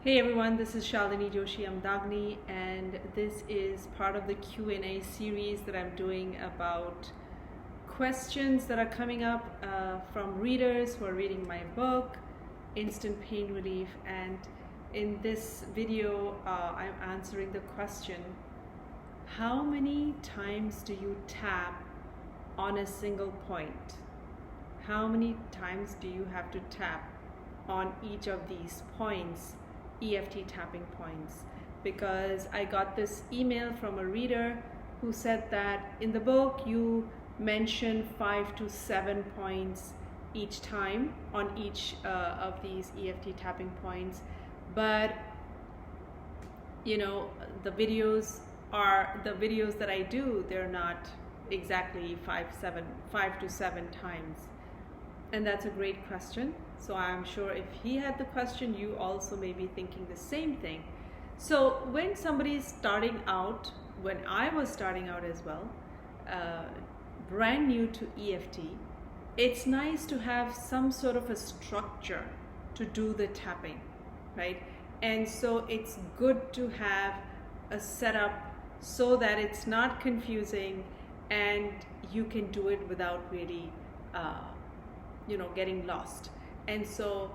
Hey everyone, this is Shalini Joshi Amdagni, and this is part of the Q&A series that I'm doing about questions that are coming up from readers who are reading my book, Instant Pain Relief. And in this video, I'm answering the question, how many times do you tap on a single point? How many times do you have to tap on each of these points? EFT tapping points, because I got this email from a reader who said that in the book you mention 5 to 7 points each time on each of these EFT tapping points, but you know, the videos that I do, they're not exactly 5 to 7 times. And that's a great question. So I'm sure if he had the question, you also may be thinking the same thing. So when somebody's starting out, when I was starting out as well, brand new to EFT, it's nice to have some sort of a structure to do the tapping, right? And so it's good to have a setup so that it's not confusing and you can do it without really getting lost. And so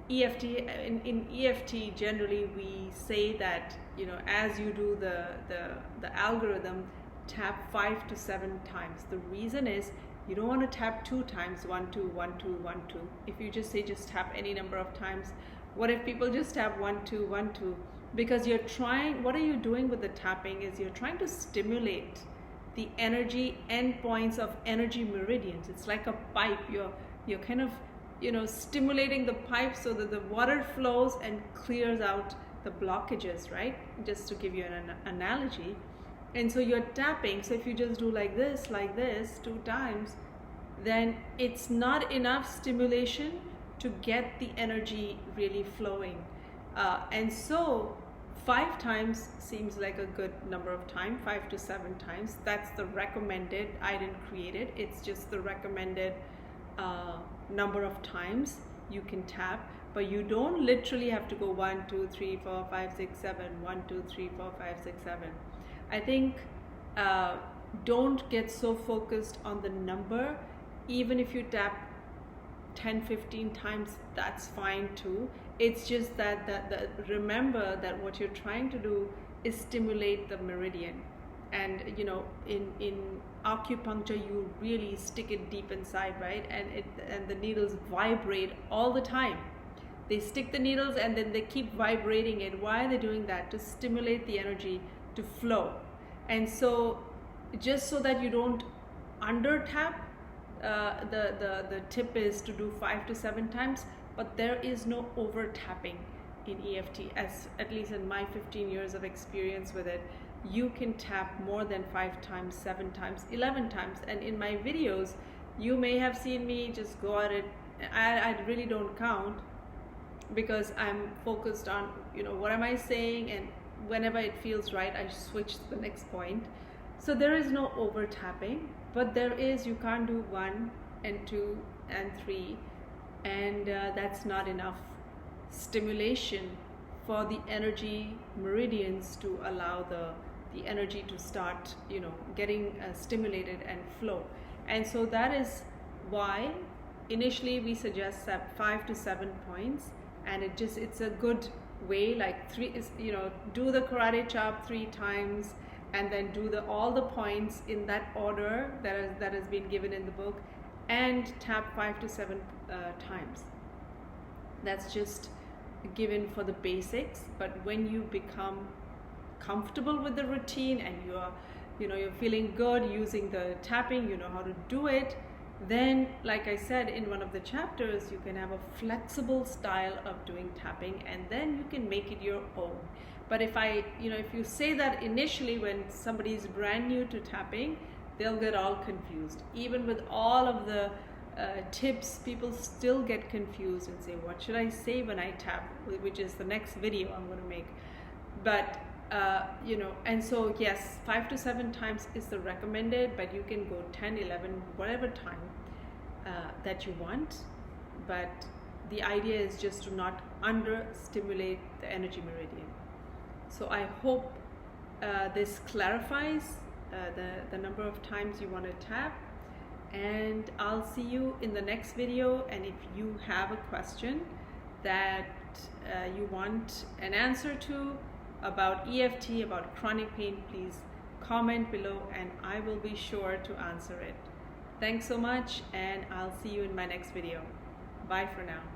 EFT, in EFT generally we say that, as you do the algorithm, tap 5 to 7 times. The reason is you don't want to tap 2 times, 1 2 1 2 1 2. If you just say just tap any number of times, what if people just tap 1 2 1 2? Because you're trying, what are you doing with the tapping is you're trying to stimulate the energy endpoints of energy meridians. It's like a pipe. You're kind of stimulating the pipe so that the water flows and clears out the blockages, right? Just to give you an analogy. And so you're tapping. So if you just do like this 2 times, then it's not enough stimulation to get the energy really flowing. And so 5 times seems like a good number of time, 5 to 7 times. That's the recommended. I didn't create it. It's just the recommended number of times you can tap, but you don't literally have to go 1 2 3 4 5 6 7 1 2 3 4 5 6 7. I think don't get so focused on the number. Even if you tap 10-15 times, that's fine too. It's just that remember that what you're trying to do is stimulate the meridian. And in acupuncture you really stick it deep inside, right? And the needles vibrate all the time. They stick the needles and then they keep vibrating it. Why are they doing that? To stimulate the energy to flow. And so just so that you don't under tap, the tip is to do 5 to 7 times, but there is no over tapping in EFT, as at least in my 15 years of experience with it. You can tap more than 5 times, 7 times, 11 times. And in my videos, you may have seen me just go at it. I really don't count because I'm focused on, what am I saying? And whenever it feels right, I switch to the next point. So there is no over tapping, but there is, you can't do 1 and 2 and 3. And that's not enough stimulation for the energy meridians to allow the energy to start getting stimulated and flow. And so that is why initially we suggest 5 to 7 points, and it's a good way, like 3 is do the karate chop 3 times and then do all the points in that order that has been given in the book, and tap 5 to 7 times. That's just given for the basics. But when you become comfortable with the routine and you're feeling good using the tapping, you know how to do it, then like I said in one of the chapters, you can have a flexible style of doing tapping, and then you can make it your own. But if you say that initially when somebody is brand new to tapping, they'll get all confused. Even with all of the tips, people still get confused and say, what should I say when I tap, which is the next video I'm going to make. But and so yes, 5 to 7 times is the recommended, but you can go 10, 11, whatever time that you want. But the idea is just to not understimulate the energy meridian. So I hope this clarifies the number of times you want to tap, and I'll see you in the next video. And if you have a question that you want an answer to about EFT, about chronic pain, please comment below and I will be sure to answer it. Thanks so much, and I'll see you in my next video. Bye for now.